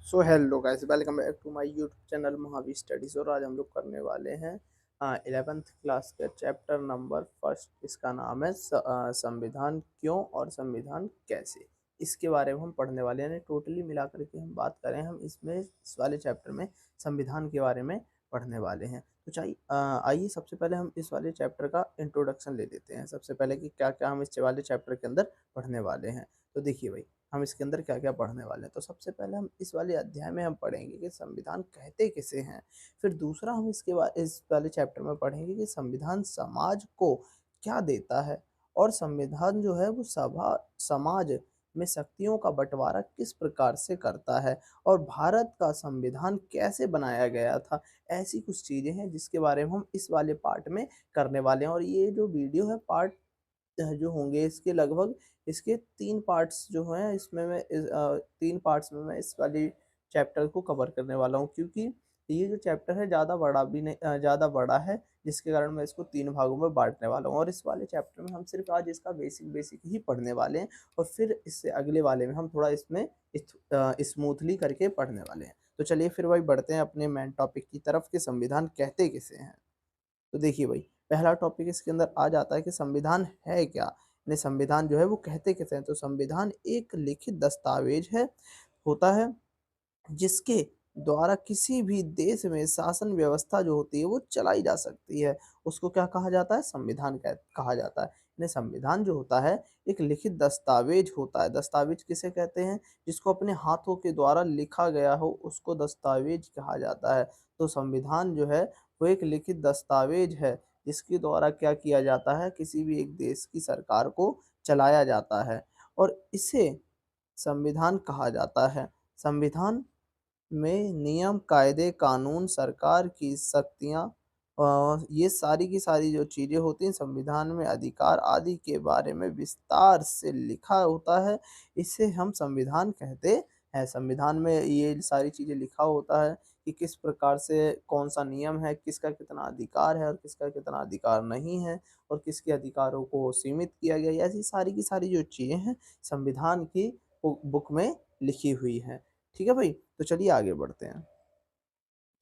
So hello guys, welcome back to my YouTube channel Mahavir studies. और आज हम लोग करने वाले हैं 11th क्लास का चैप्टर नंबर फर्स्ट। इसका नाम है संविधान क्यों और संविधान कैसे। इसके बारे में हम पढ़ने वाले हैं। टोटली मिला करके हम बात करें, हम इसमें इस वाले चैप्टर में संविधान के बारे में पढ़ने वाले हैं। तो चाहिए आइए सबसे पहले हम इस वाले चैप्टर का इंट्रोडक्शन ले लेते हैं। सबसे पहले कि क्या क्या हम इस वाले चैप्टर के अंदर पढ़ने वाले हैं। तो देखिए भाई, हम इसके अंदर क्या क्या पढ़ने वाले हैं। तो सबसे पहले हम इस वाले अध्याय में हम पढ़ेंगे कि संविधान कहते किसे हैं। फिर दूसरा हम इसके बाद इस वाले चैप्टर में पढ़ेंगे कि संविधान समाज को क्या देता है, और संविधान जो है वो सभा समाज में शक्तियों का बंटवारा किस प्रकार से करता है, और भारत का संविधान कैसे बनाया गया था। ऐसी कुछ चीज़ें हैं जिसके बारे में हम इस वाले पार्ट में करने वाले हैं। और ये जो वीडियो है पार्ट जो होंगे इसके लगभग इसके 3 पार्ट्स जो हैं, इसमें मैं 3 पार्ट्स में मैं इस वाली चैप्टर को कवर करने वाला हूँ, क्योंकि ये जो चैप्टर है ज़्यादा बड़ा भी नहीं, ज़्यादा बड़ा है, जिसके कारण मैं इसको 3 भागों में बांटने वाला हूँ। और इस वाले चैप्टर में हम सिर्फ आज इसका बेसिक ही पढ़ने वाले हैं, और फिर इससे अगले वाले में हम थोड़ा इसमें स्मूथली करके पढ़ने वाले हैं। तो चलिए फिर भाई बढ़ते हैं अपने मेन टॉपिक की तरफ कि संविधान कहते किसे हैं। तो देखिए भाई, पहला टॉपिक इसके अंदर आ जाता है कि संविधान है क्या। यानी संविधान जो है वो कहते किसे हैं। तो संविधान एक लिखित दस्तावेज है होता है जिसके द्वारा किसी भी देश में शासन व्यवस्था जो होती है वो चलाई जा सकती है। उसको क्या कहा जाता है? संविधान कहा जाता है। यानी संविधान जो होता है एक लिखित दस्तावेज होता है। दस्तावेज किसे कहते हैं? जिसको अपने हाथों के द्वारा लिखा गया हो उसको दस्तावेज कहा जाता है। तो संविधान जो है वो एक लिखित दस्तावेज है जिसके द्वारा क्या किया जाता है, किसी भी एक देश की सरकार को चलाया जाता है, और इसे संविधान कहा जाता है। संविधान में नियम, कायदे, कानून, सरकार की शक्तियाँ, ये सारी की सारी जो चीज़ें होती हैं संविधान में, अधिकार आदि के बारे में विस्तार से लिखा होता है। इसे हम संविधान कहते हैं। संविधान में ये सारी चीज़ें लिखा होता है कि किस प्रकार से कौन सा नियम है, किसका कितना अधिकार है और किसका कितना अधिकार नहीं है, और किसके अधिकारों को सीमित किया गया है। ऐसी सारी की सारी जो चीज़ें हैं संविधान की बुक में लिखी हुई हैं। ठीक है भाई, तो चलिए आगे बढ़ते हैं।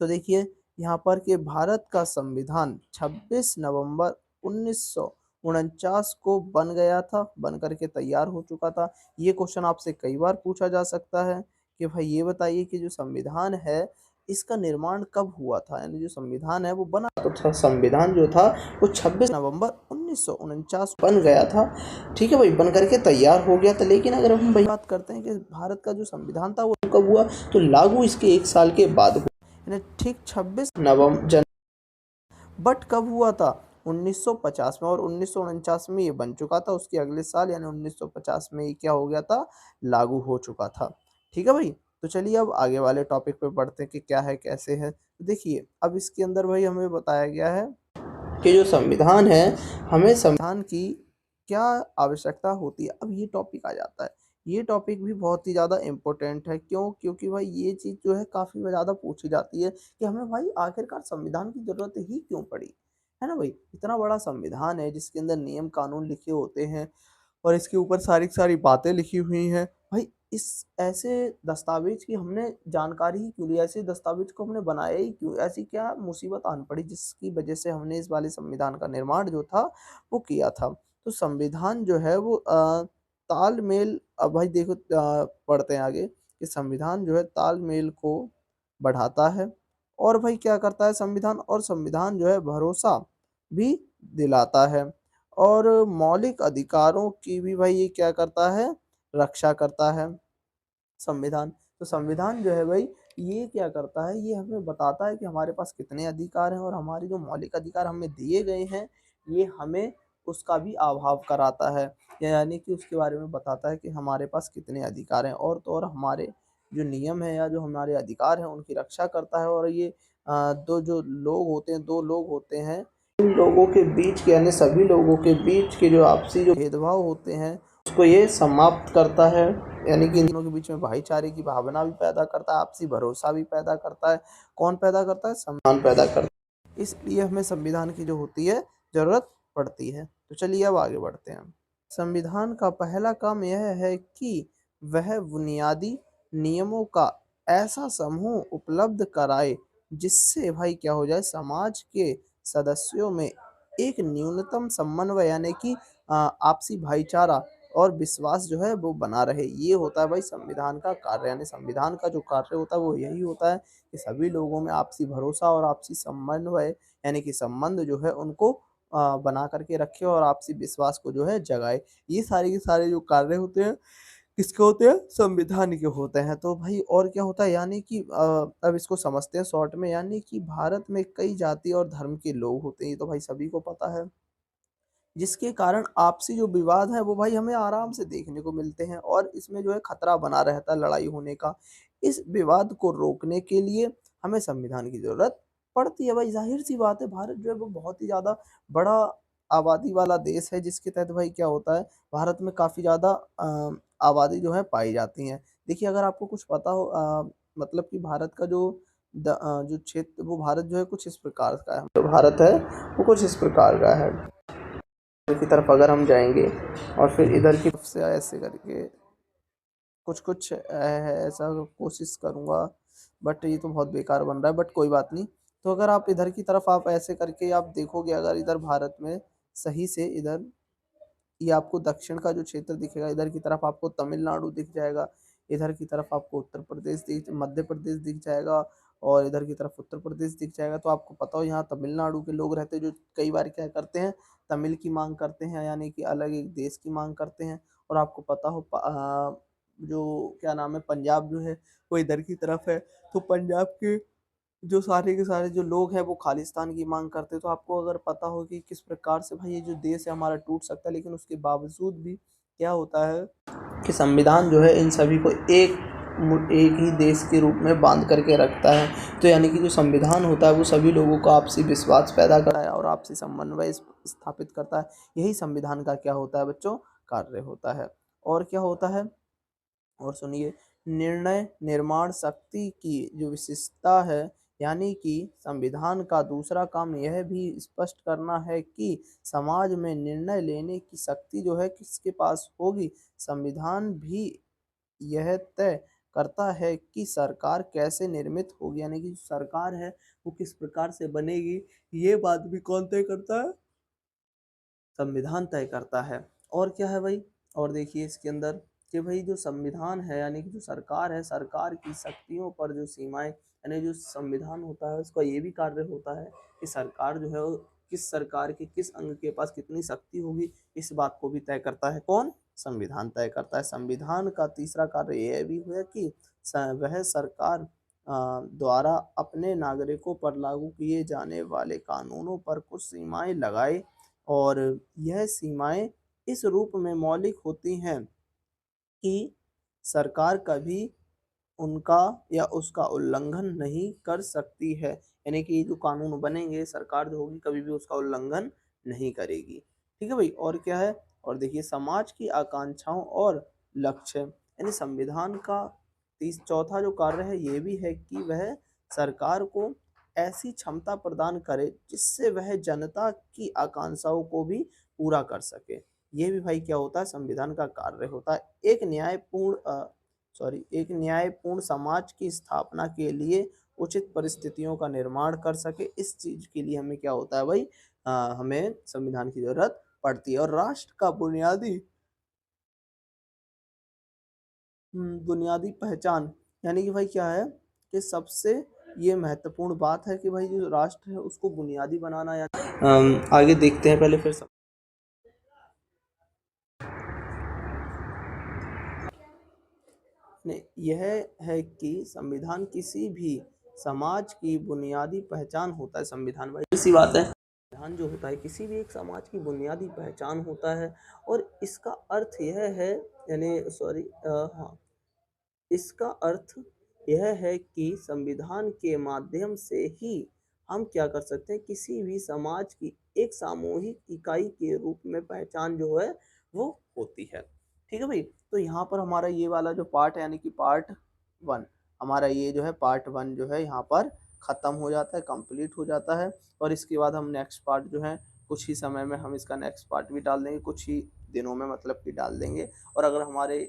तो देखिए यहाँ पर कि भारत का संविधान 26 नवंबर 1949 को बन गया था, बन करके तैयार हो चुका था। ये क्वेश्चन आपसे कई बार पूछा जा सकता है कि भाई ये बताइए कि जो संविधान है इसका निर्माण कब हुआ था, यानी जो संविधान है वो बना तो था। संविधान जो था वो 26 नवंबर 1949 बन गया था। ठीक है भाई, बन करके तैयार हो गया था। लेकिन अगर हम भाई बात करते हैं कि भारत का जो संविधान था वो कब हुआ, तो लागू इसके 1 साल के बाद हुआ, यानी ठीक 26 नवंबर। बट कब हुआ था? 1950 में, और 1949 में ये बन चुका था। उसके अगले साल यानी 1950 में ये क्या हो गया था? लागू हो चुका था। ठीक है भाई, तो चलिए अब आगे वाले टॉपिक पे बढ़ते हैं कि क्या है कैसे है। तो देखिए अब इसके अंदर भाई हमें बताया गया है कि जो संविधान है, हमें संविधान की क्या आवश्यकता होती है। अब ये टॉपिक आ जाता है। ये टॉपिक भी बहुत ही ज़्यादा इम्पोर्टेंट है। क्यों? क्योंकि भाई ये चीज़ जो है काफ़ी ज़्यादा पूछी जाती है कि हमें भाई आखिरकार संविधान की ज़रूरत ही क्यों पड़ी, है ना भाई? इतना बड़ा संविधान है जिसके अंदर नियम कानून लिखे होते हैं, और इसके ऊपर सारी की सारी बातें लिखी हुई हैं। भाई इस ऐसे दस्तावेज की हमने जानकारी ही क्यों ली? ऐसे दस्तावेज को हमने बनाया ही क्यों? ऐसी क्या मुसीबत आन पड़ी जिसकी वजह से हमने इस वाले संविधान का निर्माण जो था वो किया था? तो संविधान जो है वो तालमेल, अब भाई देखो पढ़ते हैं आगे कि संविधान जो है तालमेल को बढ़ाता है। और भाई क्या करता है संविधान? और संविधान जो है भरोसा भी दिलाता है, और मौलिक अधिकारों की भी भाई ये क्या करता है? रक्षा करता है संविधान। तो संविधान जो है भाई ये क्या करता है? ये हमें बताता है कि हमारे पास कितने अधिकार हैं, और हमारे जो मौलिक अधिकार हमें दिए गए हैं ये हमें उसका भी अभाव कराता है, यानी कि उसके बारे में बताता है कि हमारे पास कितने अधिकार हैं। और तो और हमारे जो नियम है या जो हमारे अधिकार हैं उनकी रक्षा करता है। और ये दो लोग होते हैं, इन लोगों के बीच के यानी सभी लोगों के बीच के जो आपसी जो भेदभाव होते हैं उसको ये समाप्त करता है, यानी कि इन दोनों के बीच में भाईचारे की भावना भी पैदा करता है, आपसी भरोसा भी पैदा करता है। कौन पैदा करता है? संविधान पैदा करता है। इसलिए हमें संविधान की जो होती है जरूरत पड़ती है। तो चलिए अब आगे बढ़ते हैं। संविधान का पहला काम यह है कि वह बुनियादी नियमों का ऐसा समूह उपलब्ध कराए जिससे भाई क्या हो जाए, समाज के सदस्यों में एक न्यूनतम समन्वय यानी कि आपसी भाईचारा और विश्वास जो है वो बना रहे। ये होता है भाई संविधान का कार्य, यानी संविधान का जो कार्य होता है वो यही होता है कि सभी लोगों में आपसी भरोसा और आपसी समन्वय यानी कि संबंध जो है उनको बना करके रखे और आपसी विश्वास को जो है जगाए। ये सारे के सारे जो कार्य होते हैं किसके होते हैं? संविधान के होते हैं। तो भाई और क्या होता है, यानी कि अब इसको समझते हैं शॉर्ट में, यानी कि भारत में कई जाति और धर्म के लोग होते हैं, ये तो भाई सभी को पता है। जिसके कारण आपसी जो विवाद है वो भाई हमें आराम से देखने को मिलते हैं और इसमें जो है खतरा बना रहता है लड़ाई होने का। इस विवाद को रोकने के लिए हमें संविधान की ज़रूरत पड़ती है भाई, ज़ाहिर-सी बात है। भारत जो है वो बहुत ही ज़्यादा बड़ा आबादी वाला देश है, जिसके तहत भाई क्या होता है, भारत में काफ़ी ज़्यादा आबादी जो है पाई जाती है। देखिए अगर आपको कुछ पता हो मतलब कि भारत का जो क्षेत्र वो भारत जो है कुछ इस प्रकार का है। जो भारत है वो कुछ इस प्रकार का है। इधर की तरफ अगर हम जाएँगे और फिर इधर की तरफ से ऐसे करके कुछ-कुछ है ऐसा कोशिश करूँगा, बट ये तो बहुत बेकार बन रहा है, बट कोई बात नहीं। तो अगर आप इधर की तरफ आप ऐसे करके आप देखोगे, अगर इधर भारत में सही से इधर ये आपको दक्षिण का जो क्षेत्र दिखेगा, इधर की तरफ आपको तमिलनाडु दिख जाएगा, इधर की तरफ आपको उत्तर प्रदेश मध्य प्रदेश दिख जाएगा और इधर की तरफ उत्तर प्रदेश दिख जाएगा। तो आपको पता हो यहाँ तमिलनाडु के लोग रहते हैं जो कई बार क्या करते हैं, तमिल की माँग करते हैं यानी कि अलग एक देश की माँग करते हैं। और आपको पता हो जो क्या नाम है, पंजाब जो है वो इधर की तरफ है, तो पंजाब के जो सारे के सारे जो लोग हैं वो खालिस्तान की माँग करते हैं। तो आपको अगर पता हो कि किस प्रकार से भाई ये जो देश है हमारा टूट सकता है, लेकिन उसके बावजूद भी क्या होता है कि संविधान जो है इन सभी को एक ही देश के रूप में बाँध करके रखता है। तो यानी कि जो संविधान होता है वो सभी लोगों को आपसी विश्वास पैदा करता है और आपसी समन्वय स्थापित करता है। यही संविधान का क्या होता है बच्चों, कार्य होता है। और क्या होता है, और सुनिए, निर्णय निर्माण शक्ति की जो विशेषता है, यानी कि संविधान का दूसरा काम यह भी स्पष्ट करना है कि समाज में निर्णय लेने की शक्ति जो है किसके पास होगी। संविधान भी यह तय करता है कि सरकार कैसे निर्मित होगी, यानी कि जो सरकार है वो किस प्रकार से बनेगी, ये बात भी कौन तय करता है? संविधान तय करता है। और क्या है भाई, और देखिए इसके अंदर कि भाई जो संविधान है यानी कि जो सरकार है, सरकार की शक्तियों पर जो सीमाएँ यानी जो संविधान होता है उसका ये भी कार्य होता है कि सरकार जो है वो किस सरकार के किस अंग के पास कितनी शक्ति होगी, इस बात को भी तय करता है कौन? संविधान तय करता है। संविधान का तीसरा कार्य यह भी है कि वह सरकार द्वारा अपने नागरिकों पर लागू किए जाने वाले कानूनों पर कुछ सीमाएँ लगाए और यह सीमाएँ इस रूप में मौलिक होती हैं कि सरकार कभी उनका या उसका उल्लंघन नहीं कर सकती है। यानी कि ये जो कानून बनेंगे, सरकार जो होगी कभी भी उसका उल्लंघन नहीं करेगी। ठीक है भाई? और क्या है? और देखिए समाज की आकांक्षाओं और लक्ष्य, यानी संविधान का चौथा जो कार्य है ये भी है कि वह सरकार को ऐसी क्षमता प्रदान करे जिससे वह जनता की आकांक्षाओं को भी पूरा कर सके। ये भी भाई क्या होता है, संविधान का कार्य होता है। एक न्यायपूर्ण समाज की स्थापना के लिए उचित परिस्थितियों का निर्माण कर सके, इस चीज़ के लिए हमें क्या होता है भाई, हमें संविधान की ज़रूरत पड़ती है। और राष्ट्र का बुनियादी पहचान, यानी कि भाई क्या है कि सबसे ये महत्वपूर्ण बात है कि भाई जो राष्ट्र है उसको बुनियादी बनाना, या आगे देखते हैं पहले फिर ने यह है कि संविधान किसी भी समाज की बुनियादी पहचान होता है। संविधान भाई इसी बात है, संविधान जो होता है किसी भी एक समाज की बुनियादी पहचान होता है। और इसका अर्थ यह है, यानी हाँ, इसका अर्थ यह है कि संविधान के माध्यम से ही हम क्या कर सकते हैं, किसी भी समाज की एक सामूहिक इकाई के रूप में पहचान जो है वो होती है। ठीक है भाई? तो यहाँ पर हमारा ये वाला जो पार्ट है यानी कि पार्ट 1, हमारा ये जो है पार्ट 1 जो है यहाँ पर ख़त्म हो जाता है, कंप्लीट हो जाता है। और इसके बाद हम नेक्स्ट पार्ट जो है कुछ ही समय में हम इसका नेक्स्ट पार्ट भी डाल देंगे, कुछ ही दिनों में मतलब कि डाल देंगे। और अगर हमारे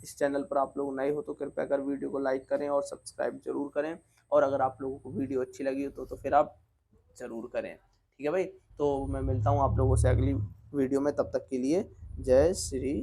इस चैनल पर आप लोग नए हो तो कृपया कर वीडियो को लाइक करें और सब्सक्राइब जरूर करें, और अगर आप लोगों को वीडियो अच्छी लगी हो तो फिर आप ज़रूर करें। ठीक है भाई, तो मैं मिलता हूँ आप लोगों से अगली वीडियो में, तब तक के लिए जय श्री